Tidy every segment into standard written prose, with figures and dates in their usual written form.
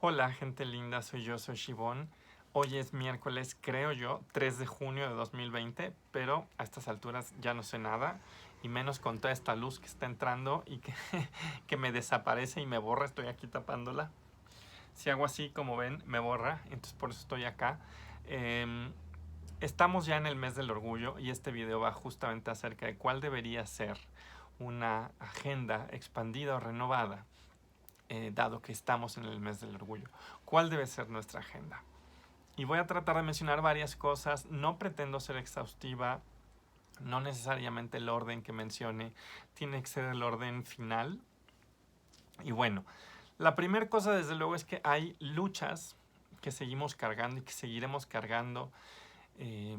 Hola, gente linda, soy Shibón. Hoy es miércoles, creo yo, 3 de junio de 2020, pero a estas alturas ya no sé nada, y menos con toda esta luz que está entrando y que, que me desaparece y me borra, estoy aquí tapándola. Si hago así, como ven, me borra, entonces por eso estoy acá. Em, Estamos ya en el mes del orgullo y este video va justamente acerca de cuál debería ser una agenda expandida o renovada dado que estamos en el mes del orgullo. ¿Cuál debe ser nuestra agenda? Y voy a tratar de mencionar varias cosas. No pretendo ser exhaustiva. No necesariamente el orden que mencione tiene que ser el orden final. Y bueno, la primera cosa desde luego es que hay luchas que seguimos cargando y que seguiremos cargando eh,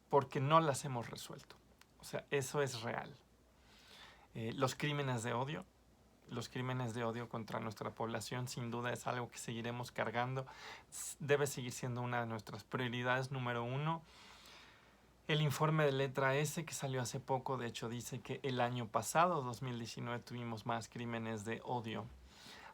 porque no las hemos resuelto. O sea, eso es real. Los crímenes de odio, los crímenes de odio contra nuestra población sin duda es algo que seguiremos cargando, debe seguir siendo una de nuestras prioridades número uno. El informe de letra S que salió hace poco, de hecho, dice que el año pasado, 2019, tuvimos más crímenes de odio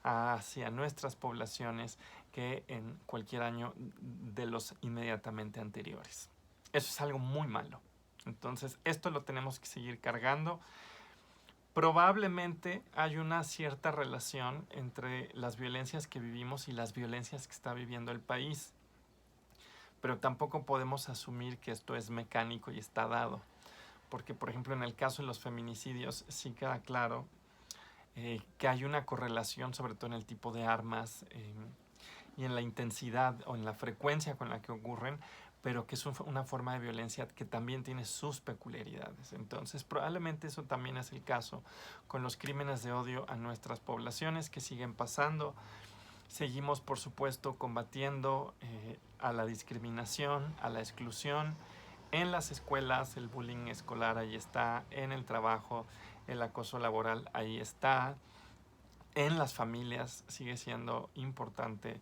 hacia nuestras poblaciones que en cualquier año de los inmediatamente anteriores. Eso es algo muy malo. Entonces, esto lo tenemos que seguir cargando. Probablemente hay una cierta relación entre las violencias que vivimos y las violencias que está viviendo el país, pero tampoco podemos asumir que esto es mecánico y está dado, porque por ejemplo en el caso de los feminicidios sí queda claro que hay una correlación sobre todo en el tipo de armas y en la intensidad o en la frecuencia con la que ocurren, pero que es una forma de violencia que también tiene sus peculiaridades. Entonces, probablemente eso también es el caso con los crímenes de odio a nuestras poblaciones que siguen pasando. Seguimos, por supuesto, combatiendo a la discriminación, a la exclusión. En las escuelas, el bullying escolar ahí está, en el trabajo, el acoso laboral ahí está, en las familias sigue siendo importante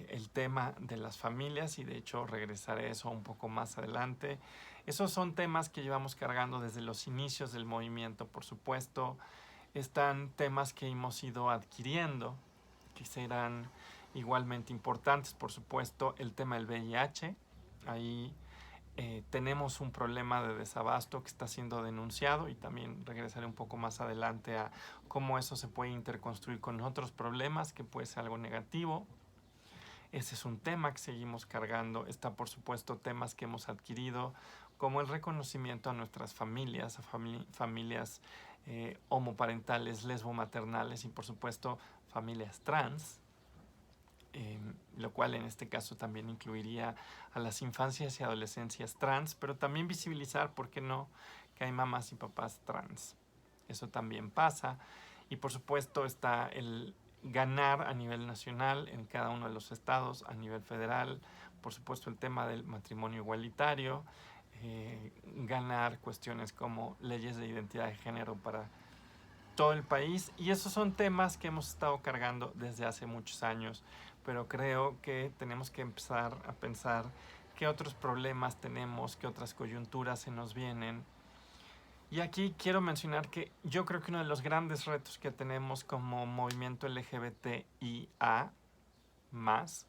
el tema de las familias y de hecho regresaré a eso un poco más adelante. Esos son temas que llevamos cargando desde los inicios del movimiento, por supuesto. Están temas que hemos ido adquiriendo, que serán igualmente importantes, por supuesto, el tema del VIH. Ahí tenemos un problema de desabasto que está siendo denunciado y también regresaré un poco más adelante a cómo eso se puede interconstruir con otros problemas, que puede ser algo negativo. Ese es un tema que seguimos cargando. Está, por supuesto, temas que hemos adquirido, como el reconocimiento a nuestras familias, a familias homoparentales, lesbomaternales y, por supuesto, familias trans. Lo cual en este caso también incluiría a las infancias y adolescencias trans, pero también visibilizar, ¿por qué no?, que hay mamás y papás trans. Eso también pasa. Y por supuesto está el ganar a nivel nacional en cada uno de los estados, a nivel federal, por supuesto el tema del matrimonio igualitario, ganar cuestiones como leyes de identidad de género para todo el país, y esos son temas que hemos estado cargando desde hace muchos años, pero creo que tenemos que empezar a pensar qué otros problemas tenemos, qué otras coyunturas se nos vienen. Y aquí quiero mencionar que yo creo que uno de los grandes retos que tenemos como movimiento LGBTIA más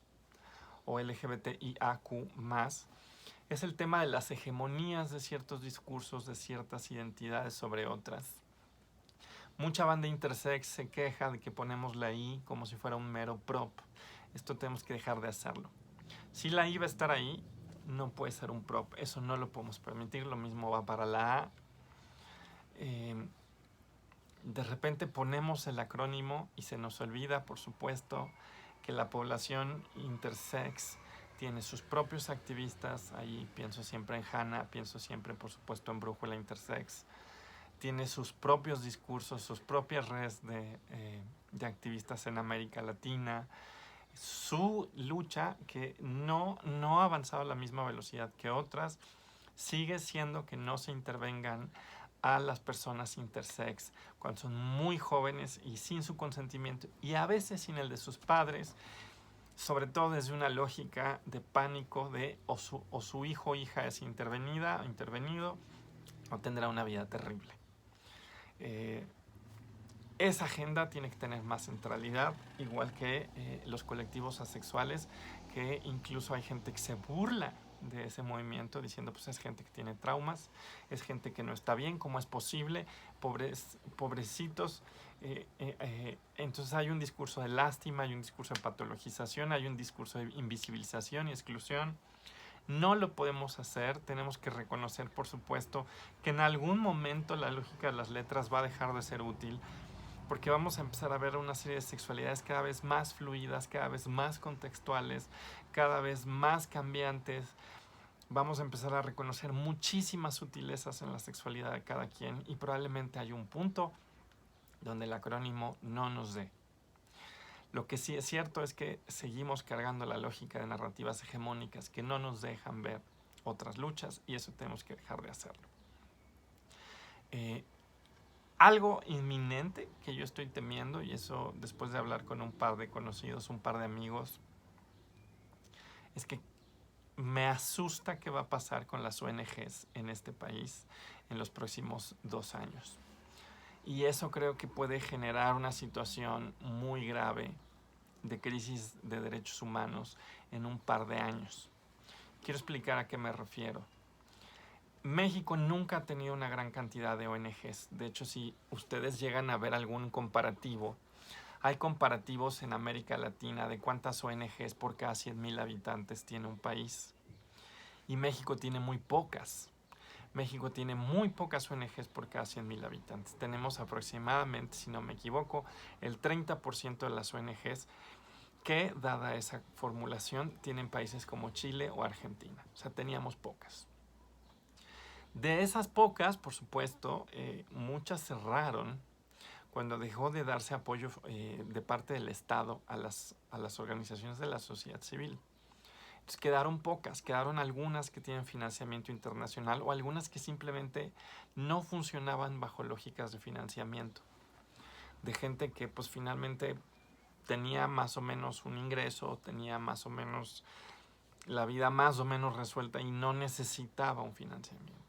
o LGBTIAQ más es el tema de las hegemonías de ciertos discursos, de ciertas identidades sobre otras. Mucha banda intersex se queja de que ponemos la I como si fuera un mero prop. Esto tenemos que dejar de hacerlo. Si la I va a estar ahí, no puede ser un prop. Eso no lo podemos permitir. Lo mismo va para la A. De repente ponemos el acrónimo y se nos olvida, por supuesto, que la población intersex tiene sus propios activistas. Ahí pienso siempre en Hannah, pienso siempre, por supuesto, en Brújula Intersex. Tiene sus propios discursos, sus propias redes de activistas en América Latina. Su lucha, que no ha avanzado a la misma velocidad que otras, sigue siendo que no se intervengan a las personas intersex cuando son muy jóvenes y sin su consentimiento y a veces sin el de sus padres, sobre todo desde una lógica de pánico de o su hijo o hija es intervenida o intervenido o tendrá una vida terrible. esa agenda tiene que tener más centralidad, igual que los colectivos asexuales, que incluso hay gente que se burla de ese movimiento diciendo pues es gente que tiene traumas, es gente que no está bien, ¿cómo es posible? Pobrecitos. Entonces hay un discurso de lástima, hay un discurso de patologización, hay un discurso de invisibilización y exclusión. No lo podemos hacer, tenemos que reconocer, por supuesto, que en algún momento la lógica de las letras va a dejar de ser útil, porque vamos a empezar a ver una serie de sexualidades cada vez más fluidas, cada vez más contextuales, cada vez más cambiantes. Vamos a empezar a reconocer muchísimas sutilezas en la sexualidad de cada quien y probablemente hay un punto donde el acrónimo no nos dé. Lo que sí es cierto es que seguimos cargando la lógica de narrativas hegemónicas que no nos dejan ver otras luchas y eso tenemos que dejar de hacerlo. Algo inminente que yo estoy temiendo, y eso después de hablar con un par de conocidos, un par de amigos, es que me asusta qué va a pasar con las ONGs en este país en los próximos 2 años. Y eso creo que puede generar una situación muy grave de crisis de derechos humanos en un par de años. Quiero explicar a qué me refiero. México nunca ha tenido una gran cantidad de ONGs. De hecho, si ustedes llegan a ver algún comparativo, hay comparativos en América Latina de cuántas ONGs por cada 100,000 habitantes tiene un país. Y México tiene muy pocas. México tiene muy pocas ONGs por cada 100,000 habitantes. Tenemos aproximadamente, si no me equivoco, el 30% de las ONGs que, dada esa formulación, tienen países como Chile o Argentina. O sea, teníamos pocas. De esas pocas, por supuesto, muchas cerraron cuando dejó de darse apoyo de parte del Estado a las organizaciones de la sociedad civil. Entonces quedaron pocas, quedaron algunas que tienen financiamiento internacional o algunas que simplemente no funcionaban bajo lógicas de financiamiento. De gente que pues finalmente tenía más o menos un ingreso, tenía más o menos la vida más o menos resuelta y no necesitaba un financiamiento.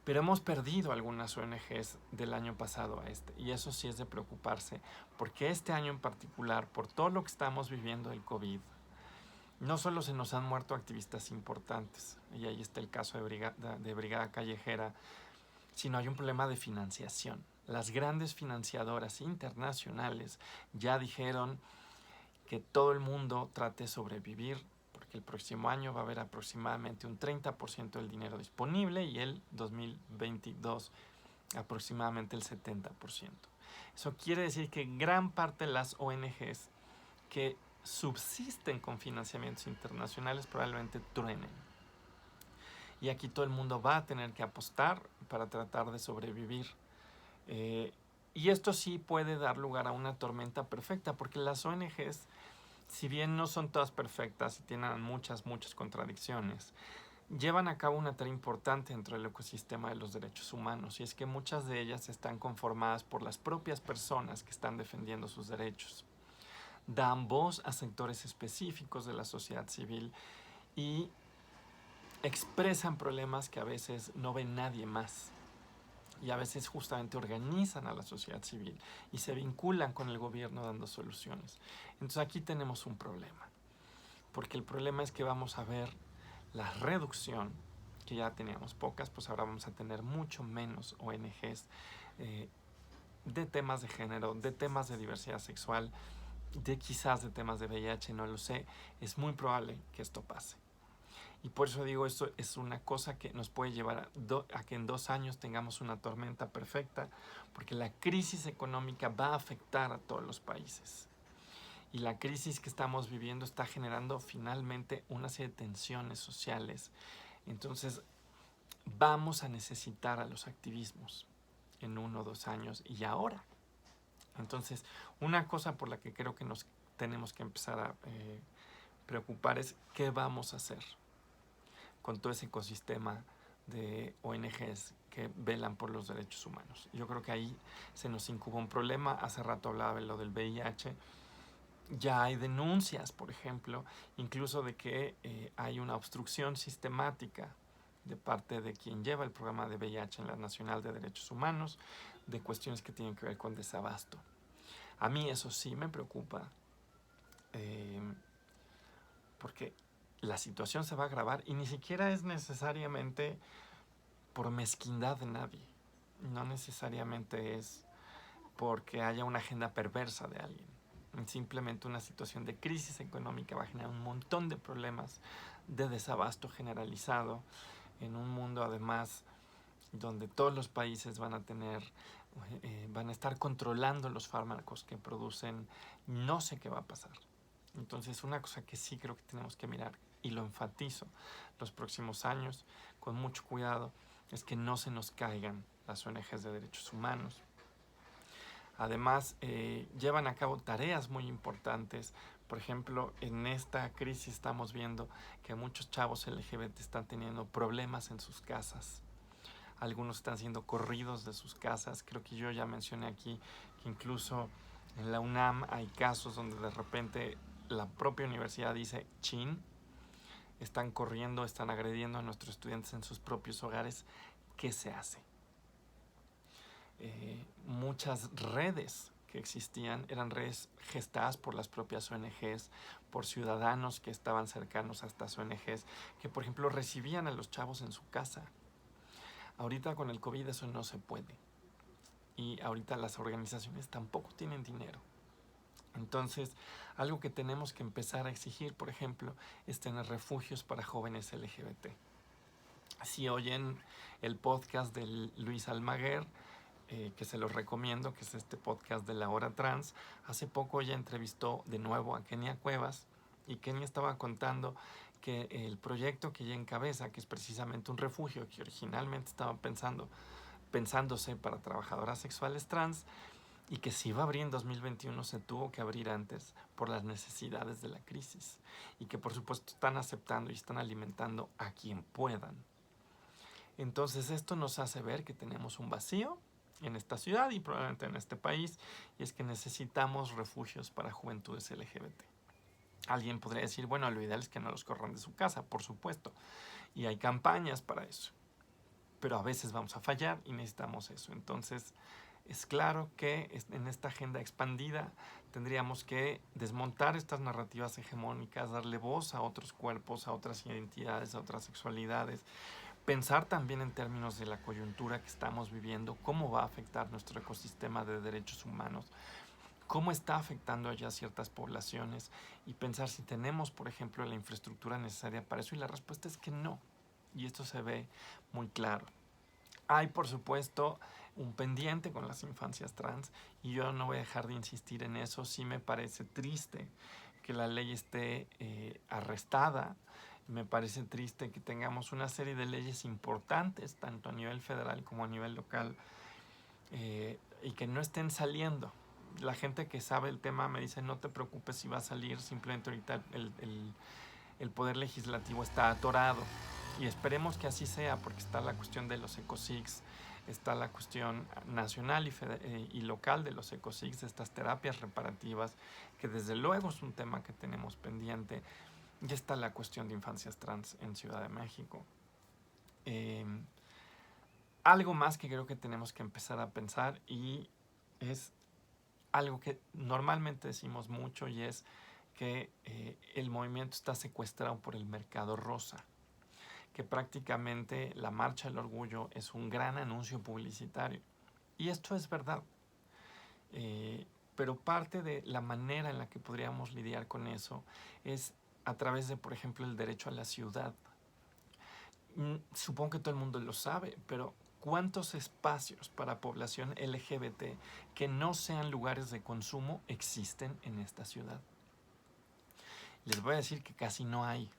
Pero hemos perdido algunas ONGs del año pasado a este, y eso sí es de preocuparse, porque este año en particular, por todo lo que estamos viviendo del COVID, no solo se nos han muerto activistas importantes, y ahí está el caso de Brigada Callejera, sino hay un problema de financiación. Las grandes financiadoras internacionales ya dijeron que todo el mundo trate de sobrevivir, porque el próximo año va a haber aproximadamente un 30% del dinero disponible y el 2022 aproximadamente el 70%. Eso quiere decir que gran parte de las ONGs que subsisten con financiamientos internacionales probablemente truenen. Y aquí todo el mundo va a tener que apostar para tratar de sobrevivir. Y esto sí puede dar lugar a una tormenta perfecta, porque las ONGs, si bien no son todas perfectas y tienen muchas contradicciones, llevan a cabo una tarea importante dentro del ecosistema de los derechos humanos, y es que muchas de ellas están conformadas por las propias personas que están defendiendo sus derechos. Dan voz a sectores específicos de la sociedad civil y expresan problemas que a veces no ve nadie más. Y a veces justamente organizan a la sociedad civil y se vinculan con el gobierno dando soluciones. Entonces aquí tenemos un problema, porque el problema es que vamos a ver la reducción, que ya teníamos pocas, pues ahora vamos a tener mucho menos ONGs de temas de género, de temas de diversidad sexual, de quizás de temas de VIH, no lo sé. Es muy probable que esto pase. Y por eso digo, esto es una cosa que nos puede llevar a que en 2 años tengamos una tormenta perfecta, porque la crisis económica va a afectar a todos los países. Y la crisis que estamos viviendo está generando finalmente una serie de tensiones sociales. Entonces, vamos a necesitar a los activismos en 1 o 2 años y ahora. Entonces, una cosa por la que creo que nos tenemos que empezar a preocupar es qué vamos a hacer con todo ese ecosistema de ONGs que velan por los derechos humanos. Yo creo que ahí se nos incubó un problema. Hace rato hablaba de lo del VIH. Ya hay denuncias, por ejemplo, incluso de que hay una obstrucción sistemática de parte de quien lleva el programa de VIH en la Nacional de Derechos Humanos, de cuestiones que tienen que ver con desabasto. A mí eso sí me preocupa, porque la situación se va a agravar y ni siquiera es necesariamente por mezquindad de nadie. No necesariamente es porque haya una agenda perversa de alguien. Simplemente una situación de crisis económica va a generar un montón de problemas de desabasto generalizado en un mundo además donde todos los países van a estar controlando los fármacos que producen. No sé qué va a pasar. Entonces, una cosa que sí creo que tenemos que mirar, y lo enfatizo los próximos años, con mucho cuidado, es que no se nos caigan las ONGs de derechos humanos. Además, llevan a cabo tareas muy importantes. Por ejemplo, en esta crisis estamos viendo que muchos chavos LGBT están teniendo problemas en sus casas. Algunos están siendo corridos de sus casas. Creo que yo ya mencioné aquí que incluso en la UNAM hay casos donde de repente la propia universidad dice, chin, están corriendo, están agrediendo a nuestros estudiantes en sus propios hogares. ¿Qué se hace? Muchas redes que existían eran redes gestadas por las propias ONGs, por ciudadanos que estaban cercanos a estas ONGs, que por ejemplo recibían a los chavos en su casa. Ahorita con el COVID eso no se puede. Y ahorita las organizaciones tampoco tienen dinero. Entonces, algo que tenemos que empezar a exigir, por ejemplo, es tener refugios para jóvenes LGBT. Si oyen el podcast de Luis Almaguer, que se los recomiendo, que es este podcast de La Hora Trans, hace poco ella entrevistó de nuevo a Kenia Cuevas y Kenia estaba contando que el proyecto que ella encabeza, que es precisamente un refugio que originalmente estaba pensándose para trabajadoras sexuales trans, y que si iba a abrir en 2021 se tuvo que abrir antes por las necesidades de la crisis, y que por supuesto están aceptando y están alimentando a quien puedan. Entonces esto nos hace ver que tenemos un vacío en esta ciudad y probablemente en este país, y es que necesitamos refugios para juventudes LGBT. Alguien podría decir, bueno, lo ideal es que no los corran de su casa, por supuesto, y hay campañas para eso, pero a veces vamos a fallar y necesitamos eso. Entonces, es claro que en esta agenda expandida tendríamos que desmontar estas narrativas hegemónicas, darle voz a otros cuerpos, a otras identidades, a otras sexualidades, pensar también en términos de la coyuntura que estamos viviendo, cómo va a afectar nuestro ecosistema de derechos humanos, cómo está afectando ya ciertas poblaciones, y pensar si tenemos, por ejemplo, la infraestructura necesaria para eso, y la respuesta es que no, y esto se ve muy claro. Hay, por supuesto, un pendiente con las infancias trans, y yo no voy a dejar de insistir en eso. Sí me parece triste que la ley esté arrestada. Me parece triste que tengamos una serie de leyes importantes, tanto a nivel federal como a nivel local, y que no estén saliendo. La gente que sabe el tema me dice, no te preocupes si va a salir, simplemente ahorita el Poder Legislativo está atorado. Y esperemos que así sea, porque está la cuestión de los ECOSIGs, está la cuestión nacional y local de los ECOSIGs, de estas terapias reparativas, que desde luego es un tema que tenemos pendiente. Y está la cuestión de infancias trans en Ciudad de México. Algo más que creo que tenemos que empezar a pensar, y es algo que normalmente decimos mucho, y es que el movimiento está secuestrado por el mercado rosa, que prácticamente la Marcha del Orgullo es un gran anuncio publicitario. Y esto es verdad. Pero parte de la manera en la que podríamos lidiar con eso es a través de, por ejemplo, el derecho a la ciudad. Supongo que todo el mundo lo sabe, pero ¿cuántos espacios para población LGBT que no sean lugares de consumo existen en esta ciudad? Les voy a decir que casi no hay.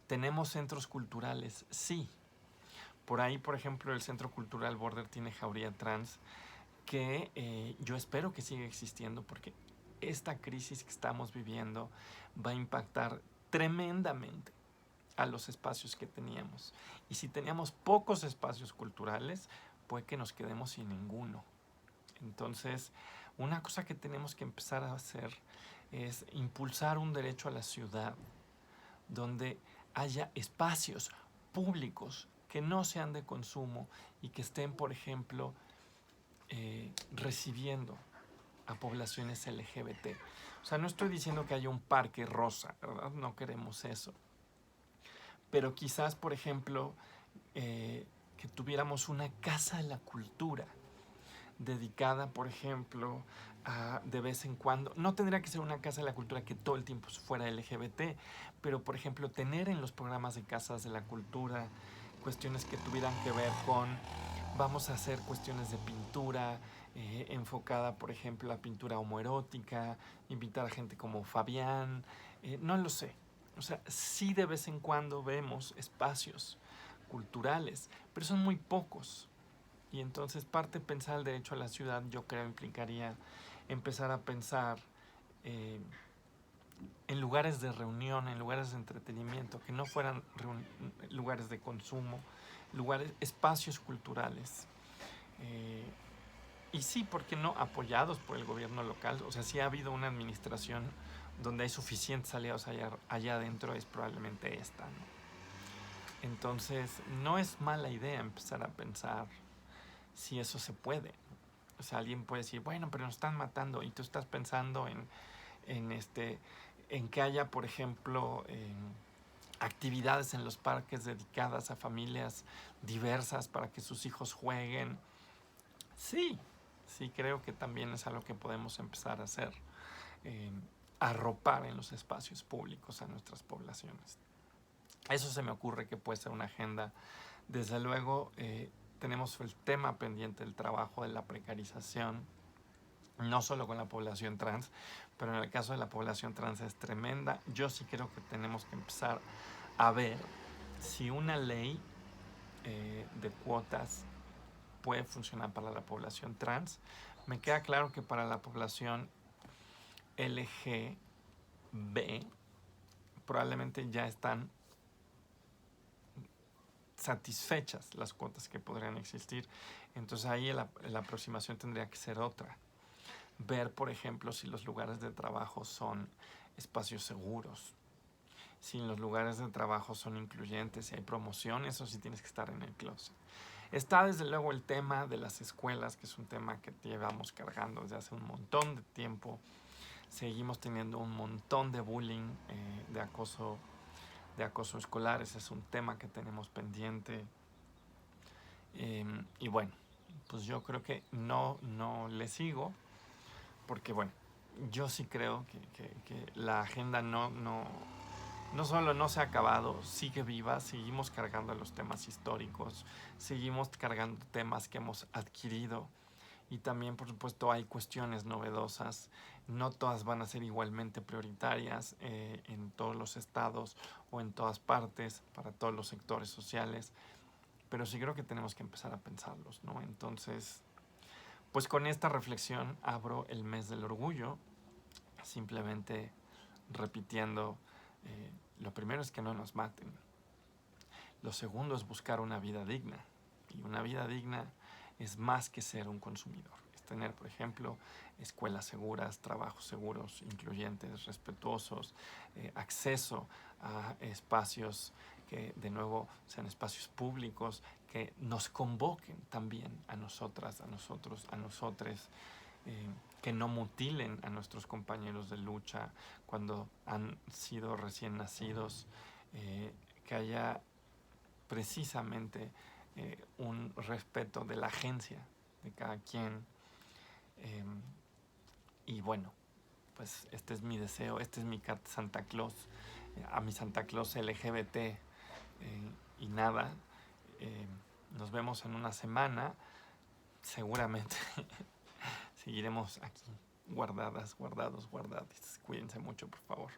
¿Tenemos centros culturales? Sí. Por ahí, por ejemplo, el Centro Cultural Border tiene jauría trans, que yo espero que siga existiendo, porque esta crisis que estamos viviendo va a impactar tremendamente a los espacios que teníamos. Y si teníamos pocos espacios culturales, puede que nos quedemos sin ninguno. Entonces, una cosa que tenemos que empezar a hacer es impulsar un derecho a la ciudad, donde haya espacios públicos que no sean de consumo y que estén, por ejemplo, recibiendo a poblaciones LGBT. O sea, no estoy diciendo que haya un parque rosa, ¿verdad? No queremos eso. Pero quizás, por ejemplo, que tuviéramos una casa de la cultura dedicada, por ejemplo, a de vez en cuando, no tendría que ser una casa de la cultura que todo el tiempo fuera LGBT, pero por ejemplo tener en los programas de casas de la cultura cuestiones que tuvieran que ver con, vamos a hacer cuestiones de pintura, enfocada por ejemplo a pintura homoerótica, invitar a gente como Fabián, no lo sé. O sea, sí de vez en cuando vemos espacios culturales, pero son muy pocos. Y entonces parte de pensar el derecho a la ciudad, yo creo, implicaría empezar a pensar eh, en lugares de reunión, en lugares de entretenimiento, que no fueran lugares de consumo, lugares, espacios culturales. Eh, y sí, ¿por qué no? Apoyados por el gobierno local. O sea, si ha habido una administración donde hay suficientes aliados allá adentro, es probablemente esta, ¿no? Entonces, no es mala idea empezar a pensar si eso se puede. O sea, alguien puede decir, bueno, pero nos están matando y tú estás pensando en que haya, por ejemplo, actividades en los parques dedicadas a familias diversas para que sus hijos jueguen. Sí, sí creo que también es algo que podemos empezar a hacer, eh, arropar en los espacios públicos a nuestras poblaciones. Eso se me ocurre que puede ser una agenda. Desde luego, tenemos el tema pendiente del trabajo, de la precarización, no solo con la población trans, pero en el caso de la población trans es tremenda. Yo sí creo que tenemos que empezar a ver si una ley de cuotas puede funcionar para la población trans. Me queda claro que para la población LGB probablemente ya están satisfechas las cuotas que podrían existir. Entonces ahí la aproximación tendría que ser otra. Ver, por ejemplo, si los lugares de trabajo son espacios seguros, si los lugares de trabajo son incluyentes, si hay promoción, eso sí tienes que estar en el closet. Está desde luego el tema de las escuelas, que es un tema que llevamos cargando desde hace un montón de tiempo. Seguimos teniendo un montón de bullying, de acoso escolar. Ese es un tema que tenemos pendiente. Y bueno, pues yo creo que no le sigo, porque bueno, yo sí creo que la agenda no solo no se ha acabado, sigue viva, seguimos cargando los temas históricos, seguimos cargando temas que hemos adquirido y también, por supuesto, hay cuestiones novedosas. No todas van a ser igualmente prioritarias en todos los estados o en todas partes, para todos los sectores sociales, pero sí creo que tenemos que empezar a pensarlos, ¿no? Entonces, pues con esta reflexión abro el mes del orgullo, simplemente repitiendo, lo primero es que no nos maten. Lo segundo es buscar una vida digna. Y una vida digna es más que ser un consumidor. Es tener, por ejemplo, escuelas seguras, trabajos seguros, incluyentes, respetuosos, acceso a espacios que, de nuevo, sean espacios públicos, que nos convoquen también a nosotras, a nosotros, a nosotres, que no mutilen a nuestros compañeros de lucha cuando han sido recién nacidos, que haya precisamente un respeto de la agencia de cada quien. Y bueno, pues este es mi deseo, este es mi carta Santa Claus, a mi Santa Claus LGBT, y nada, nos vemos en una semana, seguramente seguiremos aquí guardados. Cuídense mucho, por favor.